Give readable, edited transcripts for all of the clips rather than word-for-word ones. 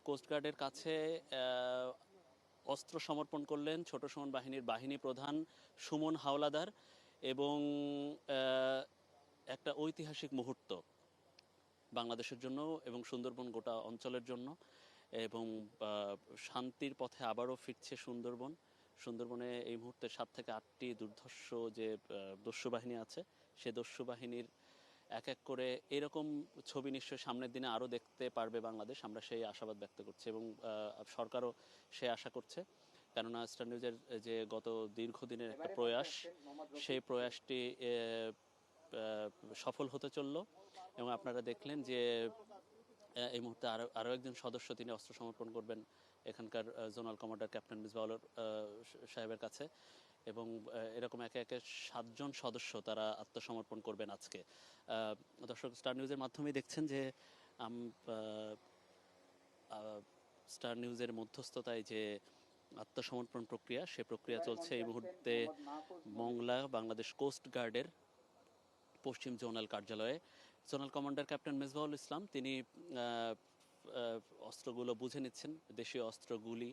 কোস্টগার্ডের কাছে অস্ত্র সমর্পণ করলেন ছোট সুমন বাহিনীর বাহিনী প্রধান সুমন হাওলাদার, এবং একটা ঐতিহাসিক মুহূর্ত বাংলাদেশের জন্য এবং সুন্দরবন গোটা অঞ্চলের জন্য, এবং শান্তির পথে আবারও ফিরছে সুন্দরবন। সুন্দরবনে এই মুহূর্তে 7 থেকে 8টি দুর্ধর্ষ যে দস্যু বাহিনী আছে, সে দস্যু বাহিনীর এক এক করে এরকম ছবি নিশ্চয়ই সামনের দিনে আরও দেখতে পারবে বাংলাদেশ। আমরা সেই আশাবাদ ব্যক্ত করছি এবং সরকারও সে আশা করছে, কেননা স্টার নিউজের যে গত দীর্ঘদিনের একটা প্রয়াস, সেই প্রয়াসটি সফল হতে চলল। এবং আপনারা দেখলেন যে এই মুহূর্তে আরও একজন সদস্য তিনি অস্ত্র সমর্পণ করবেন এখানকার জোনাল কমান্ডার ক্যাপ্টেন মিসবাউল সাহেবের কাছে, এবং এরকম একে একে 7 জন সদস্য তারা আত্মসমর্পণ করবেন আজকে। দর্শক, স্টার নিউজের মাধ্যমেই দেখছেন যে স্টার নিউজের মধ্যস্থতায় যে আত্মসমর্পণ প্রক্রিয়া, সে প্রক্রিয়া চলছে এই মুহূর্তে মংলা বাংলাদেশ কোস্ট গার্ডের পশ্চিম জোনাল কার্যালয়ে। জোনাল কমান্ডার ক্যাপ্টেন মিসবাউল ইসলাম তিনি অস্ত্রগুলো বুঝে নিচ্ছেন, দেশীয় অস্ত্রগুলি।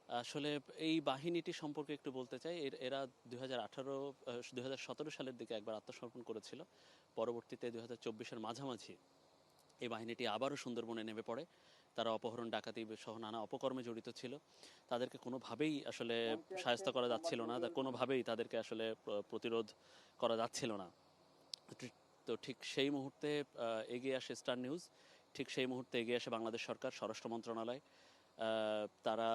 আসলে এই বাহিনীটি সম্পর্কে একটু বলতে চাই। এরা 2017 সালের দিকে একবার আত্মসমর্পণ করেছিল। পরবর্তীতে 2024-এর মাঝামাঝি এই বাহিনীটি আবারও সুন্দরবনে নেমে পড়ে। তারা অপহরণ, ডাকাতি সহ নানা অপকর্মে জড়িত ছিল। তাদেরকে কোনোভাবেই আসলে শায়েস্ত করা যাচ্ছিল না, কোনোভাবেই তাদেরকে আসলে প্রতিরোধ করা যাচ্ছিল না। তো ঠিক সেই মুহূর্তে এগিয়ে আসে স্টার নিউজ, ঠিক সেই মুহূর্তে এগিয়ে আসে বাংলাদেশ সরকার, স্বরাষ্ট্র মন্ত্রণালয়। তারা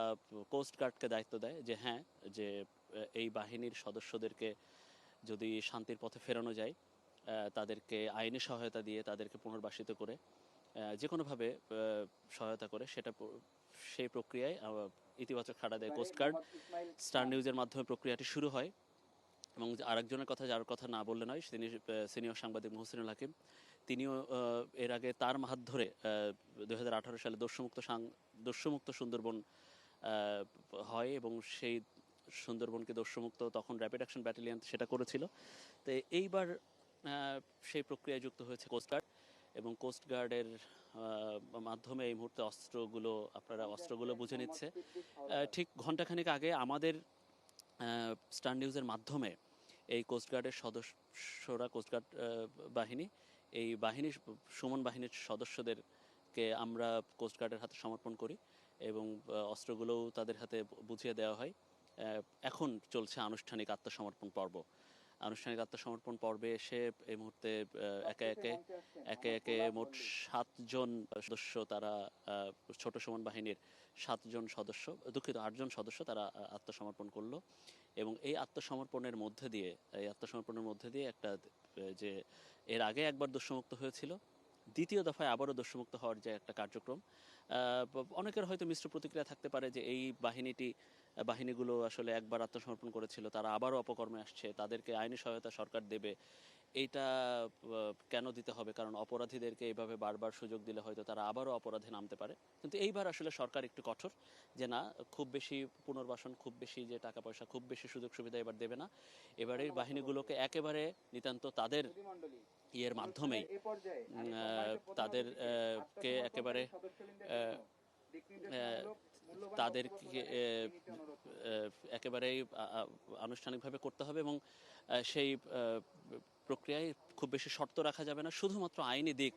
কোস্ট গার্ডকে দায়িত্ব দেয় যে হ্যাঁ, যে এই বাহিনীর সদস্যদেরকে যদি শান্তির পথে ফেরানো যায়, তাদেরকে আইনি সহায়তা দিয়ে, তাদেরকে পুনর্বাসিত করে, যে কোনোভাবে সহায়তা করে, সেই প্রক্রিয়ায় ইতিবাচক সাড়া দেয় কোস্ট গার্ড। স্টার নিউজের মাধ্যমে প্রক্রিয়াটি শুরু হয়। এবং আরেকজনের কথা, যার কথা না বললে নয়, তিনি সিনিয়র সাংবাদিক মহসিনুল হাকিম। তিনিও এর আগে তার হাত ধরে 2018 সালে দস্যুমুক্ত সুন্দরবন হয়, এবং সেই সুন্দরবনকে দস্যুমুক্ত তখন র্যাপিড অ্যাকশন ব্যাটালিয়ন সেটা করেছিল। তো এইবার সেই প্রক্রিয়ায় যুক্ত হয়েছে কোস্টগার্ড, এবং কোস্টগার্ডের মাধ্যমে এই মুহূর্তে অস্ত্রগুলো বুঝে নিচ্ছে। ঠিক ঘণ্টাখানেক আগে আমাদের স্টার নিউজের মাধ্যমে এই কোস্টগার্ডের সদস্যরা, কোস্টগার্ড বাহিনী, এই বাহিনীর সুমন বাহিনীর সদস্যদেরকে আমরা কোস্টগার্ডের হাতে সমর্পণ করি, এবং অস্ত্রগুলোও তাদের হাতে বুঝিয়ে দেওয়া হয়। এখন চলছে আনুষ্ঠানিক আত্মসমর্পণ পর্ব। আনুষ্ঠানিক আত্মসমর্পণ পর্বে এসে এই মুহূর্তে একে একে মোট 7 জন সদস্য, তারা ছোট সুমন বাহিনীর 7 জন সদস্য, 8 জন সদস্য তারা আত্মসমর্পণ করলো। এবং এই আত্মসমর্পণের মধ্যে দিয়ে একটা, যে এর আগে একবার দস্যুমুক্ত হয়েছিল, দ্বিতীয় দফায় আবারও দস্যুমুক্ত হওয়ার যে একটা কার্যক্রম, অনেকের হয়তো মিশ্র প্রতিক্রিয়া থাকতে পারে যে এই বাহিনীগুলো আসলে একবার আত্মসমর্পণ করেছিল, তারা আবারও অপকর্মে আসছে, তাদেরকে আইনি সহায়তা সরকার দেবে, এইটা কেন দিতে হবে? কারণ অপরাধীদেরকে এইভাবে বারবার সুযোগ দিলে হয়তো তারা আবারও অপরাধে নামতে পারে। কিন্তু এইবার আসলে সরকার একটু কঠোর, যে না, খুব বেশি পুনর্বাসন, খুব বেশি যে টাকা পয়সা, খুব বেশি সুযোগ সুবিধা এবার দেবে না। এবারের বাহিনীগুলোকে একেবারে নিতান্ত তাদের ইয়ের মাধ্যমেই তাদেরকে একেবারে তাদেরকে একেবারেই আনুষ্ঠানিকভাবে করতে হবে, এবং সেই প্রক্রিয়ায় খুব বেশি শর্ত রাখা যাবে না, শুধুমাত্র আইনি দিক